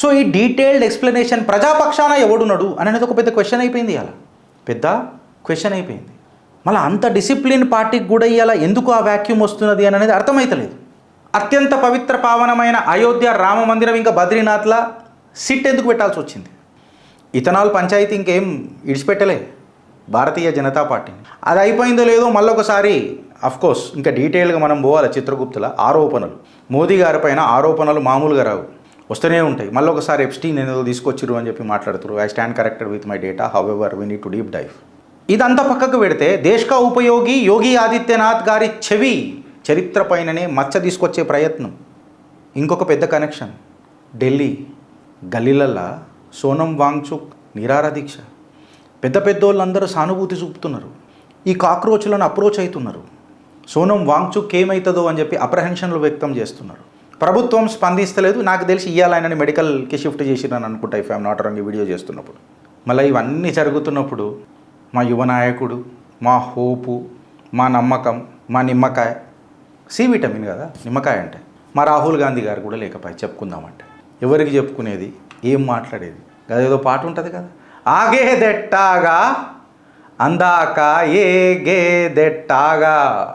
So ఈ detailed explanation ప్రజాపక్షాన ఎవడున్నాడు అనేది ఒక పెద్ద క్వశ్చన్ అయిపోయింది. అలా పెద్ద క్వశ్చన్ అయిపోయింది. మళ్ళీ అంత డిసిప్లిన్ పార్టీకి కూడా ఇవాళ ఎందుకు ఆ వ్యాక్యూమ్ వస్తున్నది అనేది అర్థమవుతలేదు. అత్యంత పవిత్ర పావనమైన అయోధ్య రామ మందిరం ఇంకా బద్రీనాథ్లా సిట్ ఎందుకు పెట్టాల్సి వచ్చింది? ఇథనాల్ పంచాయతీ ఇంకేం ఇడిచిపెట్టలే భారతీయ జనతా పార్టీని. అది అయిపోయిందో లేదో మళ్ళొకసారి అఫ్కోర్స్ ఇంకా డీటెయిల్గా మనం పోవాలి. చిత్రగుప్తుల ఆరోపణలు, మోదీ గారి పైన ఆరోపణలు మామూలుగా రావు, వస్తూనే ఉంటాయి. మళ్ళీ ఒకసారి ఎప్స్టీన్ ఏదో తీసుకొచ్చిరు అని చెప్పి మాట్లాడుతారు. I stand corrected with my data, however we need to deep dive. ఇదంతా పక్కకు పెడితే దేశ్ కా ఉపయోగి యోగి ఆదిత్యనాథ్ గారి చెవి చరిత్ర పైననే మచ్చ తీసుకొచ్చే ప్రయత్నం. ఇంకొక పెద్ద కనెక్షన్, ఢిల్లీ గల్లీలల్లా సోనం వాంగ్చుక్ నిరార దీక్ష. పెద్ద పెద్దోళ్ళందరూ సానుభూతి చూపుతున్నారు, ఈ కాక్రోచ్లను అప్రోచ్ అవుతున్నారు. సోనం వాంగ్చుక్ ఏమవుతుందో అని చెప్పి అప్రహెన్షన్లు వ్యక్తం చేస్తున్నారు. ప్రభుత్వం స్పందిస్తలేదు. నాకు తెలిసి ఇవ్వాలనని మెడికల్కి షిఫ్ట్ చేసిరని అనుకుంటా, ఇఫ్ ఐఎమ్ నాట్ రాంగ్, ఈ వీడియో చేస్తున్నప్పుడు. మళ్ళీ ఇవన్నీ జరుగుతున్నప్పుడు మా యువ నాయకుడు, మా హోపు, మా నమ్మకం, మా నిమ్మకాయ, సి విటమిన్ కదా నిమ్మకాయ అంటే, మా రాహుల్ గాంధీ గారు కూడా లేకపోయి చెప్పుకుందామంటే ఎవరికి చెప్పుకునేది, ఏం మాట్లాడేది? అదేదో పాట ఉంటుంది కదా, ఆగేదెట్టాగా అందాక ఏగేదెట్టాగా.